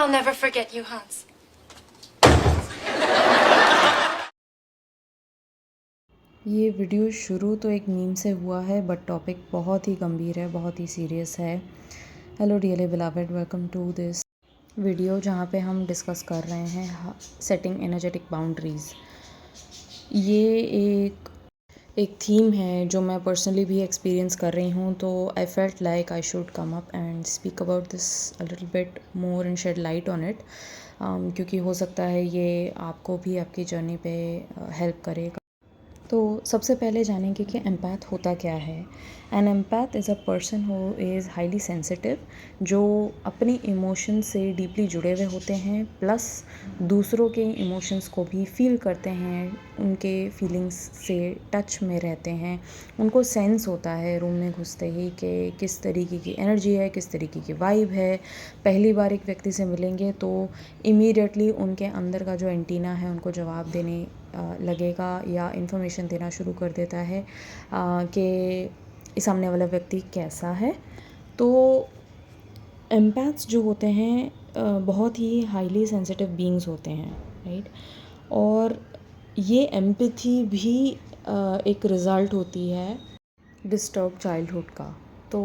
I'll never forget you, Hans. ये video शुरू तो एक मीम से हुआ है बट टॉपिक बहुत ही गंभीर है, बहुत ही सीरियस है। Hello dearly beloved, welcome to this video जहाँ पे हम डिस्कस कर रहे हैं सेटिंग एनर्जेटिक बाउंड्रीज़। ये एक थीम है जो मैं पर्सनली भी एक्सपीरियंस कर रही हूँ, तो I felt like I should come up and speak about this a little bit more and shed light on it, क्योंकि हो सकता है ये आपको भी आपकी जर्नी पे हेल्प करे। तो सबसे पहले जानेंगे कि एम्पैथ होता क्या है। An empath is a person who is highly sensitive, जो अपनी इमोशंस से डीपली जुड़े हुए होते हैं, प्लस दूसरों के इमोशंस को भी फील करते हैं, उनके फीलिंग्स से टच में रहते हैं। उनको सेंस होता है रूम में घुसते ही कि किस तरीके की एनर्जी है, किस तरीके की वाइब है। पहली बार एक व्यक्ति से मिलेंगे तो इमीडिएटली उनके अंदर का जो एंटीना है उनको जवाब देने लगेगा या इन्फॉर्मेशन देना शुरू कर देता है कि सामने वाला व्यक्ति कैसा है। तो एम्पैथ्स जो होते हैं बहुत ही हाईली सेंसिटिव बीइंग्स होते हैं, राइट। और ये एम्पैथी भी एक रिज़ल्ट होती है डिस्टर्ब चाइल्डहुड का। तो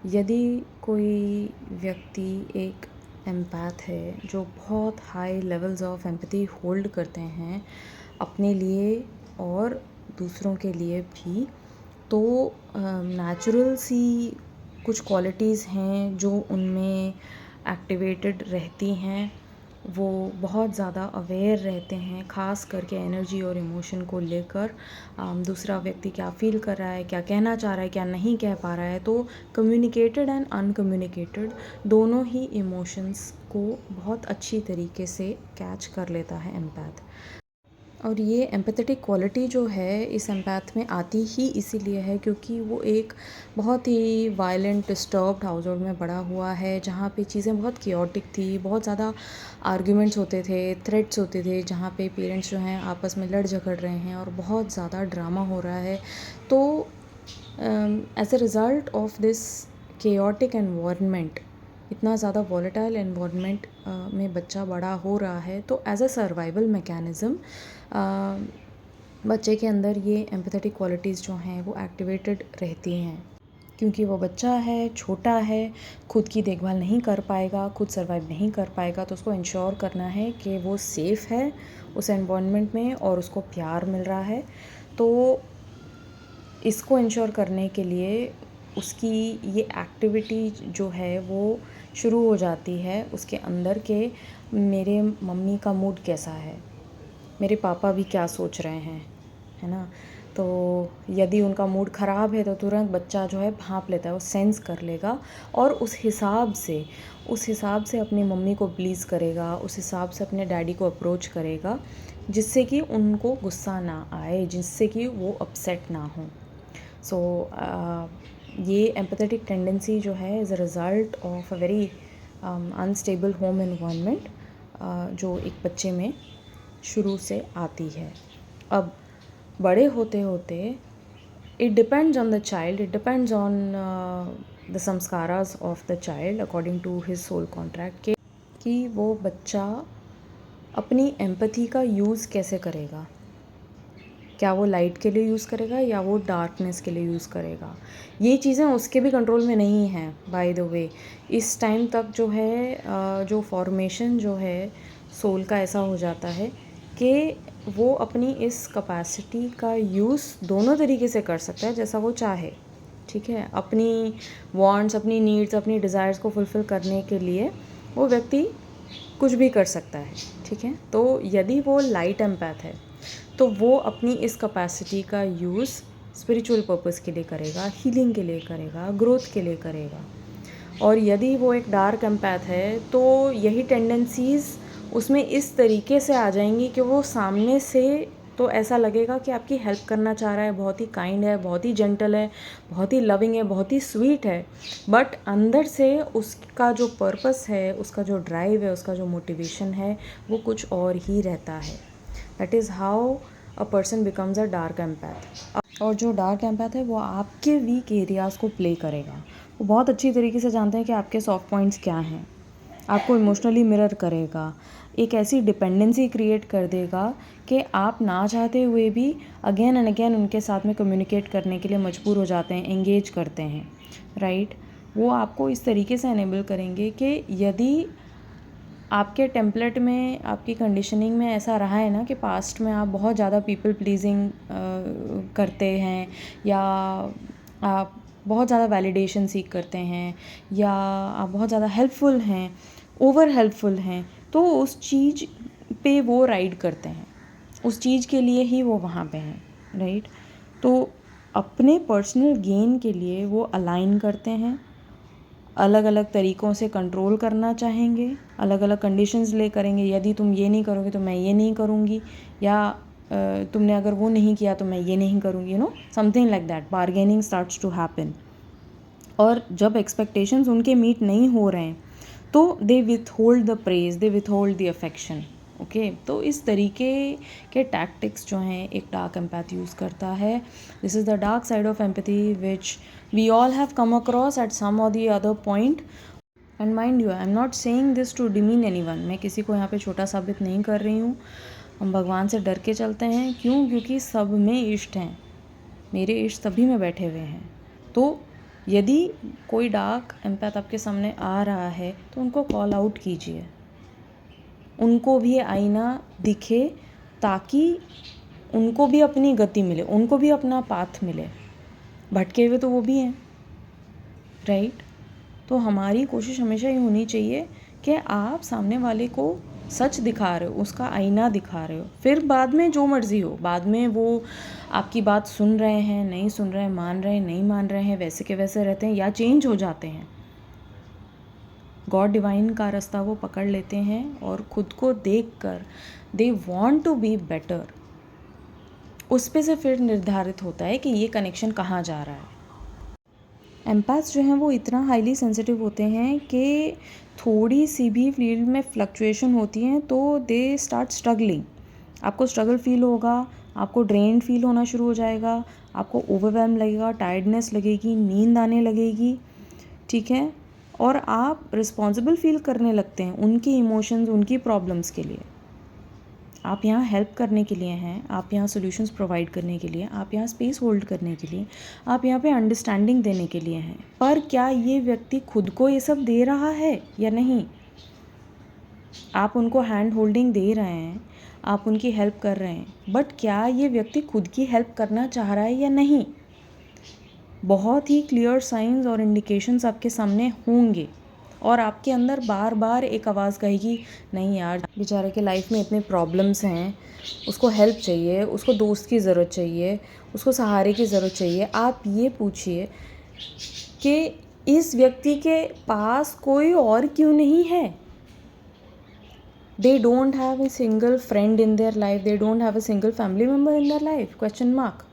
यदि कोई व्यक्ति एक एम्पैथ है जो बहुत high levels of empathy hold करते हैं अपने लिए और दूसरों के लिए भी, तो नेचुरल सी कुछ क्वालिटीज़ हैं जो उनमें एक्टिवेटेड रहती हैं। वो बहुत ज़्यादा अवेयर रहते हैं, ख़ास करके एनर्जी और इमोशन को लेकर। दूसरा व्यक्ति क्या फ़ील कर रहा है, क्या कहना चाह रहा है, क्या नहीं कह पा रहा है। तो कम्युनिकेटेड एंड अनकम्युनिकेटेड दोनों ही इमोशंस को बहुत अच्छी तरीके से कैच कर लेता है एम्पैथ। और ये एम्पैथेटिक क्वालिटी जो है इस एम्पैथ में आती ही इसीलिए है क्योंकि वो एक बहुत ही वायलेंट डिस्टर्ब्ड हाउस होल्ड में बड़ा हुआ है, जहाँ पे चीज़ें बहुत कियोटिक थी, बहुत ज़्यादा आर्ग्यूमेंट्स होते थे, थ्रेट्स होते थे, जहाँ पे पेरेंट्स जो हैं आपस में लड़ झगड़ रहे हैं और बहुत ज़्यादा ड्रामा हो रहा है। तो as a result of this chaotic environment, इतना ज़्यादा वॉलेटाइल एनवायरनमेंट में बच्चा बड़ा हो रहा है, तो एज अ सर्वाइवल मैकेनिज़्म बच्चे के अंदर ये एम्पैथेटिक क्वालिटीज़ जो हैं वो एक्टिवेटेड रहती हैं। क्योंकि वो बच्चा है, छोटा है, खुद की देखभाल नहीं कर पाएगा, खुद सर्वाइव नहीं कर पाएगा, तो उसको इंश्योर करना है कि वो सेफ़ है उस एनवायरनमेंट में और उसको प्यार मिल रहा है। तो इसको इंश्योर करने के लिए उसकी ये एक्टिविटी जो है वो शुरू हो जाती है उसके अंदर के मेरे मम्मी का मूड कैसा है, मेरे पापा भी क्या सोच रहे हैं, है ना। तो यदि उनका मूड ख़राब है तो तुरंत बच्चा जो है भांप लेता है, वो सेंस कर लेगा और उस हिसाब से अपनी मम्मी को प्लीज़ करेगा, उस हिसाब से अपने डैडी को अप्रोच करेगा, जिससे कि उनको गुस्सा ना आए, जिससे कि वो अपसेट ना हो। सो ये एम्पैथेटिक टेंडेंसी जो है is a result of a very unstable home environment जो एक बच्चे में शुरू से आती है। अब बड़े होते होते it depends on the child, it depends on the sanskaras of the child according to his soul contract के कि वो बच्चा अपनी एम्पैथी का यूज़ कैसे करेगा। क्या वो लाइट के लिए यूज़ करेगा या वो डार्कनेस के लिए यूज़ करेगा। ये चीज़ें उसके भी कंट्रोल में नहीं हैं बाय द वे। इस टाइम तक जो है जो फॉर्मेशन जो है सोल का ऐसा हो जाता है कि वो अपनी इस कैपेसिटी का यूज़ दोनों तरीके से कर सकता है जैसा वो चाहे, ठीक है। अपनी वांट्स, अपनी नीड्स, अपनी डिज़ायर्स को फुलफ़िल करने के लिए वो व्यक्ति कुछ भी कर सकता है, ठीक है। तो यदि वो लाइट एम्पैथ है तो वो अपनी इस कैपेसिटी का यूज़ स्पिरिचुअल पर्पस के लिए करेगा, हीलिंग के लिए करेगा, ग्रोथ के लिए करेगा। और यदि वो एक डार्क एम्पैथ है तो यही टेंडेंसीज़ उसमें इस तरीके से आ जाएंगी कि वो सामने से तो ऐसा लगेगा कि आपकी हेल्प करना चाह रहा है, बहुत ही काइंड है, बहुत ही जेंटल है, बहुत ही लविंग है, बहुत ही स्वीट है, बट अंदर से उसका जो पर्पस है, उसका जो ड्राइव है, उसका जो मोटिवेशन है, वो कुछ और ही रहता है। That is how a person becomes a dark empath. और जो डार्क एम्पैथ है वो आपके वीक एरियाज़ को प्ले करेगा। वो बहुत अच्छी तरीके से जानते हैं कि आपके सॉफ्ट पॉइंट्स क्या हैं, आपको इमोशनली मिरर करेगा, एक ऐसी डिपेंडेंसी क्रिएट कर देगा कि आप ना चाहते हुए भी अगेन एंड अगेन उनके साथ में कम्युनिकेट करने के लिए मजबूर हो जाते हैं, एंगेज करते हैं, राइट। वो आपको इस तरीके से एनेबल करेंगे कि यदि आपके टेम्पलेट में, आपकी कंडीशनिंग में ऐसा रहा है ना कि पास्ट में आप बहुत ज़्यादा पीपल प्लीजिंग करते हैं, या आप बहुत ज़्यादा वैलिडेशन सीख करते हैं, या आप बहुत ज़्यादा हेल्पफुल हैं, ओवर हेल्पफुल हैं, तो उस चीज़ पे वो राइड करते हैं, उस चीज़ के लिए ही वो वहाँ पे हैं, राइट। तो अपने पर्सनल गेन के लिए वो अलाइन करते हैं, अलग अलग तरीक़ों से कंट्रोल करना चाहेंगे, अलग अलग कंडीशंस ले करेंगे, यदि तुम ये नहीं करोगे तो मैं ये नहीं करूँगी, या तुमने अगर वो नहीं किया तो मैं ये नहीं करूँगी, something like that. Bargaining starts to happen. और जब एक्सपेक्टेशंस उनके मीट नहीं हो रहे हैं तो they withhold the praise, they withhold the affection, okay. तो इस तरीके के टैक्टिक्स जो हैं एक डार्क एम्पैथ यूज़ करता है। This is the dark side of empathy which we all have come across at some or the other point. And mind you, I am not saying this to demean anyone. मैं किसी को यहाँ पे छोटा साबित नहीं कर रही हूँ। हम भगवान से डर के चलते हैं, क्यों? क्योंकि सब में इष्ट हैं, मेरे इष्ट सभी में बैठे हुए हैं। तो यदि कोई डार्क एम्पैथ आपके सामने आ रहा है तो उनको कॉल आउट कीजिए, उनको भी आईना दिखे, ताकि उनको भी अपनी गति मिले, उनको भी अपना पाथ मिले। भटके हुए तो वो भी हैं, राइट। तो हमारी कोशिश हमेशा ये होनी चाहिए कि आप सामने वाले को सच दिखा रहे हो, उसका आईना दिखा रहे हो। फिर बाद में जो मर्ज़ी हो, बाद में वो आपकी बात सुन रहे हैं, नहीं सुन रहे हैं, मान रहे हैं, नहीं मान रहे हैं, वैसे के वैसे रहते हैं या चेंज हो जाते हैं, गॉड डिवाइन का रास्ता वो पकड़ लेते हैं और ख़ुद को देखकर they want to be better. उस पे से फिर निर्धारित होता है कि ये कनेक्शन कहाँ जा रहा है। एम्पैथ्स जो हैं वो इतना हाईली सेंसिटिव होते हैं कि थोड़ी सी भी फील्ड में फ्लक्चुएशन होती हैं तो दे स्टार्ट स्ट्रगलिंग। आपको स्ट्रगल फील होगा, आपको ड्रेन्ड फील होना शुरू हो जाएगा, आपको ओवरवेल्म लगेगा, टायर्डनेस लगेगी, नींद आने लगेगी, ठीक है। और आप रिस्पॉन्सिबल फील करने लगते हैं उनकी इमोशंस, उनकी प्रॉब्लम्स के लिए। आप यहाँ हेल्प करने के लिए हैं, आप यहाँ सॉल्यूशंस प्रोवाइड करने के लिए, आप यहाँ स्पेस होल्ड करने के लिए, आप यहाँ पे अंडरस्टैंडिंग देने के लिए हैं। पर क्या ये व्यक्ति खुद को ये सब दे रहा है या नहीं? आप उनको हैंड होल्डिंग दे रहे हैं, आप उनकी हेल्प कर रहे हैं, बट क्या ये व्यक्ति खुद की हेल्प करना चाह रहा है या नहीं? बहुत ही क्लियर साइंस और इंडिकेशंस आपके सामने होंगे और आपके अंदर बार बार एक आवाज़ कहेगी, नहीं यार, बेचारे के लाइफ में इतने प्रॉब्लम्स हैं, उसको हेल्प चाहिए, उसको दोस्त की ज़रूरत चाहिए, उसको सहारे की ज़रूरत चाहिए। आप ये पूछिए कि इस व्यक्ति के पास कोई और क्यों नहीं है? They don't have a single friend in their life, they don't have a single family member in their life, question mark.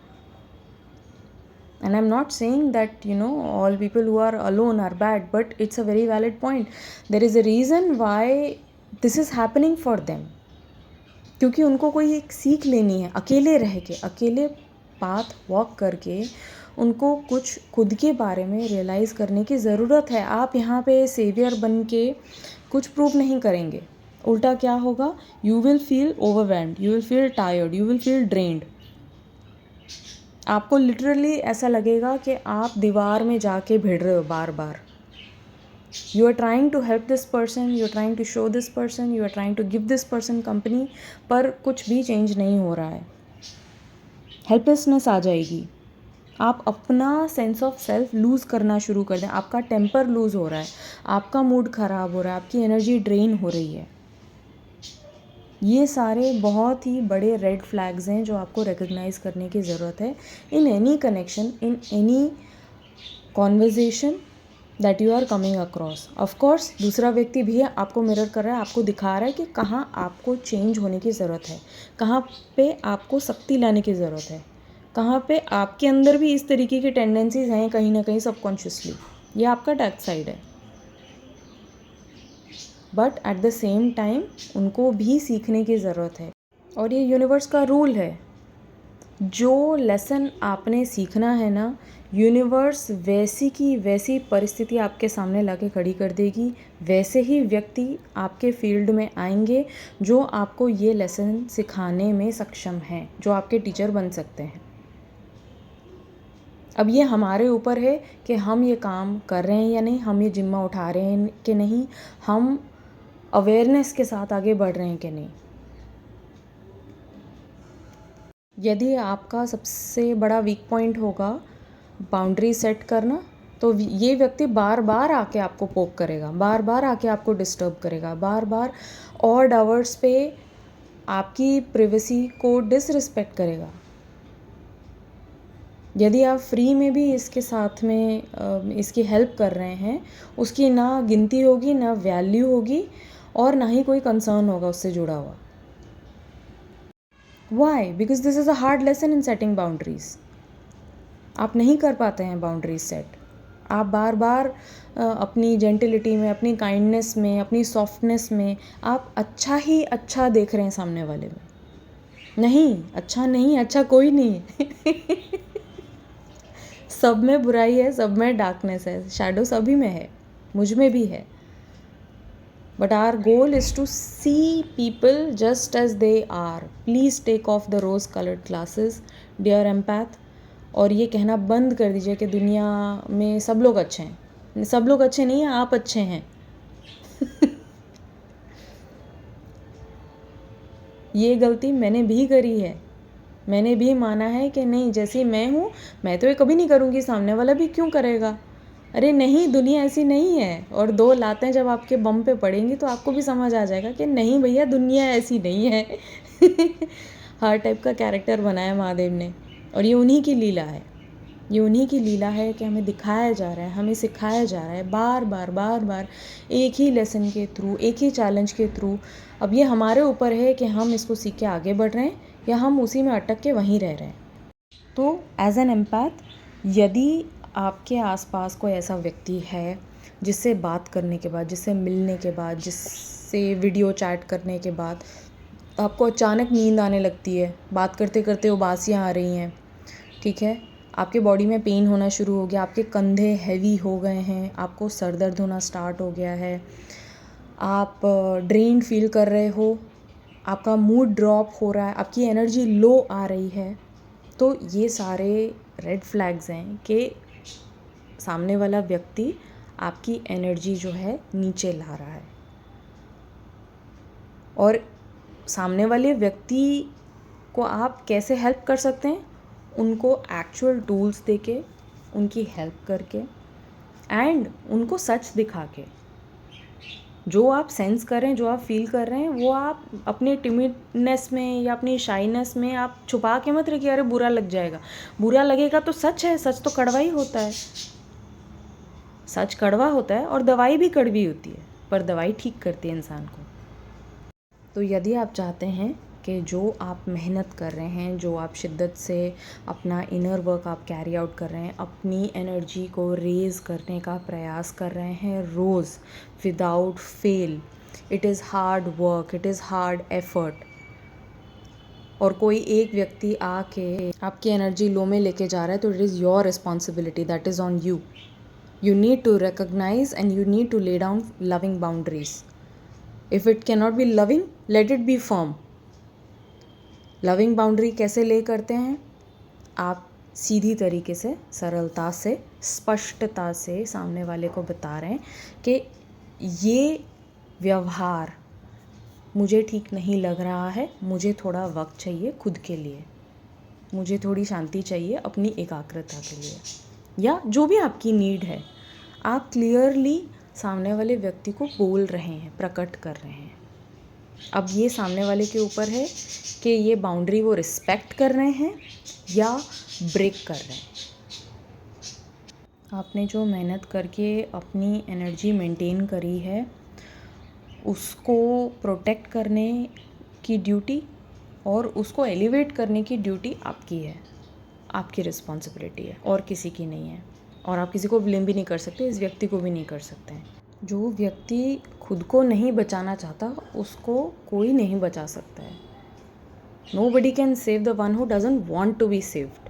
And I'm not saying that all people who are alone are bad, but it's a very valid point. There is a reason why this is happening for them. क्योंकि उनको कोई एक सीख लेनी है, अकेले रह के, अकेले पाथ वॉक करके उनको कुछ खुद के बारे में रियलाइज़ करने की ज़रूरत है। आप यहाँ पे सेवियर बन के कुछ प्रूव नहीं करेंगे। उल्टा क्या होगा? You will feel overwhelmed, you will feel tired, you will feel drained. आपको लिटरली ऐसा लगेगा कि आप दीवार में जाके भिड़ रहे हो बार बार। You are trying to help this person, you are trying to show this person, you are trying to give this person company, पर कुछ भी चेंज नहीं हो रहा है। हेल्पलेसनेस आ जाएगी, आप अपना सेंस ऑफ सेल्फ लूज़ करना शुरू कर दें, आपका टेम्पर लूज़ हो रहा है, आपका मूड ख़राब हो रहा है, आपकी एनर्जी ड्रेन हो रही है। ये सारे बहुत ही बड़े रेड फ्लैग्स हैं जो आपको रिकग्नाइज़ करने की ज़रूरत है in any connection, in any conversation that you are coming across. Of course दूसरा व्यक्ति भी आपको मिरर कर रहा है, आपको दिखा रहा है कि कहाँ आपको चेंज होने की ज़रूरत है, कहाँ पे आपको सख्ती लाने की ज़रूरत है, कहाँ पे आपके अंदर भी इस तरीके की टेंडेंसीज हैं कहीं ना कहीं सबकॉन्शियसली। ये आपका डार्क साइड है। But at the same time उनको भी सीखने की ज़रूरत है और ये यूनिवर्स का रूल है। जो लेसन आपने सीखना है ना, यूनिवर्स वैसी की वैसी परिस्थिति आपके सामने लाके खड़ी कर देगी, वैसे ही व्यक्ति आपके फील्ड में आएंगे जो आपको ये लेसन सिखाने में सक्षम हैं, जो आपके टीचर बन सकते हैं। अब ये हमारे ऊपर है कि हम ये काम कर रहे हैं या नहीं, हम ये जिम्मा उठा रहे हैं कि नहीं, हम अवेयरनेस के साथ आगे बढ़ रहे हैं कि नहीं। यदि आपका सबसे बड़ा वीक पॉइंट होगा बाउंड्री सेट करना, तो ये व्यक्ति बार बार आके आपको पोक करेगा, बार बार आके आपको डिस्टर्ब करेगा, बार बार ऑड आवर्स पे आपकी प्राइवेसी को डिसरिस्पेक्ट करेगा। यदि आप फ्री में भी इसके साथ में इसकी हेल्प कर रहे हैं, उसकी ना गिनती होगी, ना वैल्यू होगी, और ना ही कोई कंसर्न होगा उससे जुड़ा हुआ। Why? Because this is a hard lesson in setting boundaries. आप नहीं कर पाते हैं बाउंड्रीज सेट। आप बार बार अपनी जेंटिलिटी में, अपनी काइंडनेस में, अपनी सॉफ्टनेस में आप अच्छा ही अच्छा देख रहे हैं सामने वाले में। नहीं, अच्छा नहीं, अच्छा कोई नहीं है। सब में बुराई है, सब में डार्कनेस है, शैडो सभी में है, मुझ में भी है। But our goal is to see people just as they are. Please take off the rose coloured glasses dear empath, और ये कहना बंद कर दीजिए कि दुनिया में सब लोग अच्छे हैं। सब लोग अच्छे नहीं हैं, आप अच्छे हैं। ये गलती मैंने भी करी है। मैंने भी माना है कि नहीं, जैसी मैं हूँ मैं तो ये कभी नहीं करूँगी, सामने वाला भी क्यों करेगा। अरे नहीं, दुनिया ऐसी नहीं है। और 2 लातें जब आपके बम पे पड़ेंगी तो आपको भी समझ आ जाएगा कि नहीं भैया, दुनिया ऐसी नहीं है। हर टाइप का कैरेक्टर बनाया महादेव ने, और ये उन्हीं की लीला है। ये उन्हीं की लीला है कि हमें दिखाया जा रहा है, हमें सिखाया जा रहा है बार बार बार बार, एक ही लेसन के थ्रू, एक ही चैलेंज के थ्रू। अब ये हमारे ऊपर है कि हम इसको सीख के आगे बढ़ रहे हैं या हम उसी में अटक के वहीं रह रहे हैं। तो एज एन एम्पैथ, यदि आपके आसपास कोई ऐसा व्यक्ति है जिससे बात करने के बाद, जिससे मिलने के बाद, जिससे वीडियो चैट करने के बाद आपको अचानक नींद आने लगती है, बात करते करते उबासियाँ आ रही हैं, ठीक है, आपके बॉडी में पेन होना शुरू हो गया, आपके कंधे हैवी हो गए हैं, आपको सर दर्द होना स्टार्ट हो गया है, आप ड्रेन फील कर रहे हो, आपका मूड ड्रॉप हो रहा है, आपकी एनर्जी लो आ रही है, तो ये सारे रेड फ्लैग्स हैं कि सामने वाला व्यक्ति आपकी एनर्जी जो है नीचे ला रहा है। और सामने वाले व्यक्ति को आप कैसे हेल्प कर सकते हैं? उनको एक्चुअल टूल्स देके, उनकी हेल्प करके, एंड उनको सच दिखा के। जो आप सेंस कर रहे हैं, जो आप फील कर रहे हैं, वो आप अपने टिमिडनेस में या अपनी शाइनेस में आप छुपा के मत रखिए। अरे बुरा लग जाएगा, बुरा लगेगा तो सच है, सच तो कड़वा ही होता है। सच कड़वा होता है और दवाई भी कड़वी होती है, पर दवाई ठीक करती है इंसान को। तो यदि आप चाहते हैं कि जो आप मेहनत कर रहे हैं, जो आप शिद्दत से अपना इनर वर्क आप कैरी आउट कर रहे हैं, अपनी एनर्जी को रेज़ करने का प्रयास कर रहे हैं रोज़ without fail, it is hard work, it is hard effort, और कोई एक व्यक्ति आके आपकी एनर्जी लो में लेके जा रहा है, तो it is your responsibility, that is on you. You need to recognize and you need to lay down loving boundaries. If it cannot be loving, let it be firm. Loving boundary कैसे ले करते हैं? आप सीधी तरीके से, सरलता से, स्पष्टता से सामने वाले को बता रहे हैं कि ये व्यवहार मुझे ठीक नहीं लग रहा है, मुझे थोड़ा वक्त चाहिए खुद के लिए, मुझे थोड़ी शांति चाहिए अपनी एकाग्रता के लिए, या जो भी आपकी नीड है, आप क्लियरली सामने वाले व्यक्ति को बोल रहे हैं, प्रकट कर रहे हैं। अब ये सामने वाले के ऊपर है कि ये बाउंड्री वो रिस्पेक्ट कर रहे हैं या ब्रेक कर रहे हैं। आपने जो मेहनत करके अपनी एनर्जी मेंटेन करी है, उसको प्रोटेक्ट करने की ड्यूटी और उसको एलिवेट करने की ड्यूटी आपकी है, आपकी रिस्पॉन्सिबिलिटी है, और किसी की नहीं है। और आप किसी को ब्लेम भी नहीं कर सकते, इस व्यक्ति को भी नहीं कर सकते हैं। जो व्यक्ति खुद को नहीं बचाना चाहता, उसको कोई नहीं बचा सकता है। Nobody can save the one who doesn't want to be saved.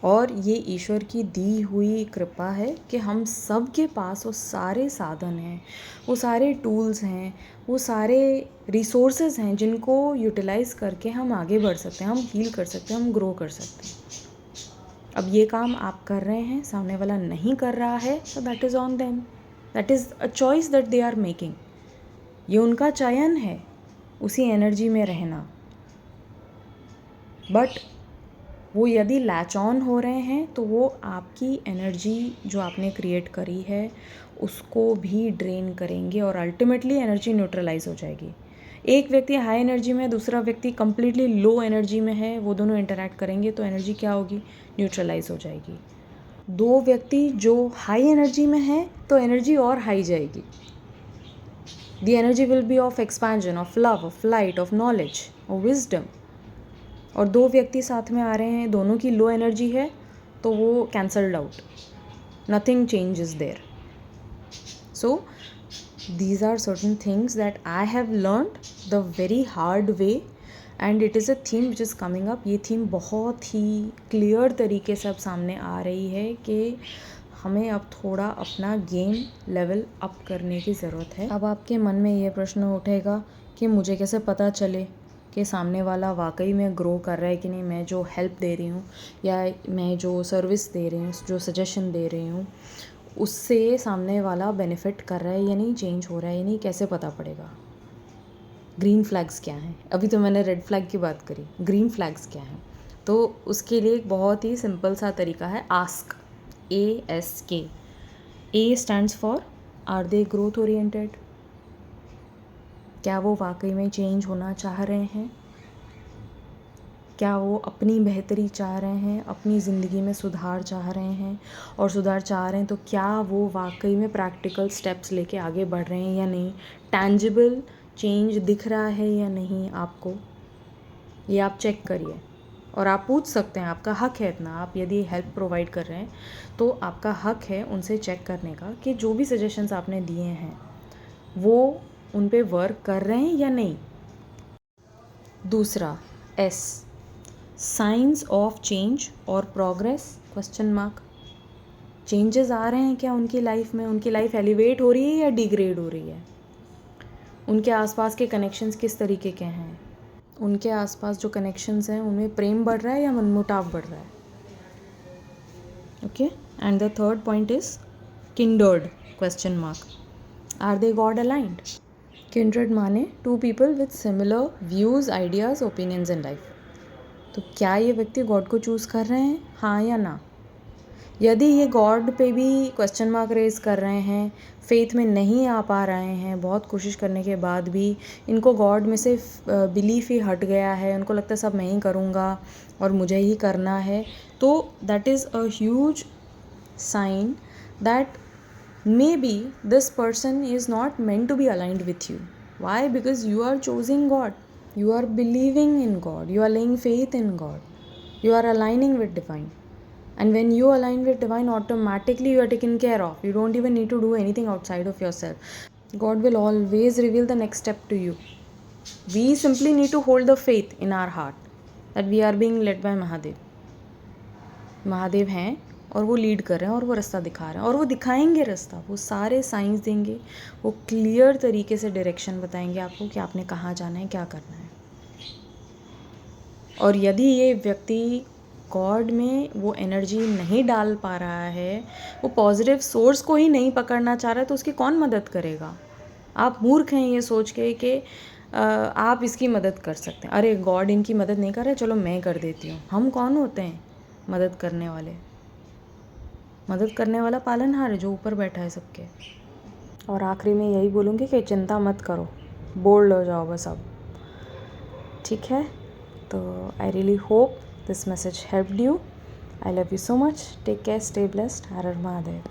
और ये ईश्वर की दी हुई कृपा है कि हम सब के पास वो सारे साधन हैं, वो सारे टूल्स हैं, वो सारे रिसोर्सेज हैं जिनको यूटिलाइज़ करके हम आगे बढ़ सकते हैं, हम हील कर सकते हैं, हम ग्रो कर सकते हैं. अब ये काम आप कर रहे हैं, सामने वाला नहीं कर रहा है, तो that is on them. That is a choice that they are making. ये उनका चयन है उसी एनर्जी में रहना. बट वो यदि लैच ऑन हो रहे हैं तो वो आपकी एनर्जी जो आपने क्रिएट करी है उसको भी ड्रेन करेंगे और अल्टीमेटली एनर्जी न्यूट्रलाइज हो जाएगी. एक व्यक्ति हाई एनर्जी में है, दूसरा व्यक्ति कम्प्लीटली लो एनर्जी में है, वो दोनों इंटरैक्ट करेंगे तो एनर्जी क्या होगी, न्यूट्रलाइज हो जाएगी. दो व्यक्ति जो हाई एनर्जी में है तो एनर्जी और हाई जाएगी. The energy will be of expansion, of love, of light, of knowledge, of wisdom. और दो व्यक्ति साथ में आ रहे हैं, दोनों की लो एनर्जी है तो वो cancelled out, nothing change is there. So these are certain things that I have learned the very hard way and it is a theme which is coming up. ये थीम बहुत ही clear तरीके से अब सामने आ रही है कि हमें अब थोड़ा अपना गेम लेवल अप करने की ज़रूरत है. अब आपके मन में ये प्रश्न उठेगा कि मुझे कैसे पता चले कि सामने वाला वाकई में ग्रो कर रहा है कि नहीं. मैं जो हेल्प दे रही हूँ या मैं जो सर्विस दे रही हूँ, जो सजेशन दे रही हूँ, उससे सामने वाला बेनिफिट कर रहा है या नहीं, चेंज हो रहा है या नहीं, कैसे पता पड़ेगा. ग्रीन फ्लैग्स क्या हैं. अभी तो मैंने रेड फ्लैग की बात करी, ग्रीन फ्लैग्स क्या हैं. तो उसके लिए एक बहुत ही सिंपल सा तरीका है, ask. ASK. A stands for are they growth oriented. क्या वो वाकई में चेंज होना चाह रहे हैं, क्या वो अपनी बेहतरी चाह रहे हैं, अपनी ज़िंदगी में सुधार चाह रहे हैं. और सुधार चाह रहे हैं तो क्या वो वाकई में प्रैक्टिकल स्टेप्स लेके आगे बढ़ रहे हैं या नहीं, टैंजिबल चेंज दिख रहा है या नहीं आपको. ये आप चेक करिए. और आप पूछ सकते हैं, आपका हक है इतना. आप यदि हेल्प प्रोवाइड कर रहे हैं तो आपका हक है उनसे चेक करने का कि जो भी सजेशंस आपने दिए हैं वो उन पे वर्क कर रहे हैं या नहीं. दूसरा S, साइंस ऑफ चेंज और प्रोग्रेस, क्वेश्चन मार्क. चेंजेस आ रहे हैं क्या उनकी लाइफ में, उनकी लाइफ एलिवेट हो रही है या डिग्रेड हो रही है. उनके आसपास के कनेक्शंस किस तरीके के हैं, उनके आसपास जो कनेक्शंस हैं उनमें प्रेम बढ़ रहा है या मनमुटाव बढ़ रहा है. Okay. And the third point is kindred, question mark. Are they god aligned. Kindred माने to people with similar views, ideas, opinions in life. तो क्या ये व्यक्ति गॉड को चूज़ कर रहे हैं, हाँ या ना. यदि ये गॉड पे भी क्वेश्चन मार्क रेज कर रहे हैं, फेथ में नहीं आ पा रहे हैं, बहुत कोशिश करने के बाद भी इनको गॉड में से बिलीफ ही हट गया है, उनको लगता है सब मैं ही करूँगा और मुझे ही करना है, तो that is a huge sign that may be this person is not meant to be aligned with you. Why? Because you are choosing God, you are believing in God, you are laying faith in God, you are aligning with divine. And when you align with divine, automatically you are taken care of. You don't even need to do anything outside of yourself. God will always reveal the next step to you. We simply need to hold the faith in our heart that we are being led by Mahadev. Mahadev हैं और वो lead कर रहे हैं और वो रास्ता दिखा रहे हैं और वो दिखाएंगे रास्ता, वो सारे साइंस देंगे, वो क्लियर तरीके से डायरेक्शन बताएंगे आपको कि आपने कहाँ जाना है, क्या करना है. और यदि ये व्यक्ति गॉड में वो एनर्जी नहीं डाल पा रहा है, वो पॉजिटिव सोर्स को ही नहीं पकड़ना चाह रहा है, तो उसकी कौन मदद करेगा. आप मूर्ख हैं ये सोच के कि आप इसकी मदद कर सकते हैं. अरे गॉड इनकी मदद नहीं कर रहा है, चलो मैं कर देती हूँ. हम कौन होते हैं मदद करने वाले. मदद करने वाला पालनहार है जो ऊपर बैठा है सबके. और आखिरी में यही बोलूँगी कि चिंता मत करो, बोल्ड हो जाओ बस अब. ठीक है. तो I really hope this message helped you. I love you so much. Take care, stay blessed. Har Har Mahadev.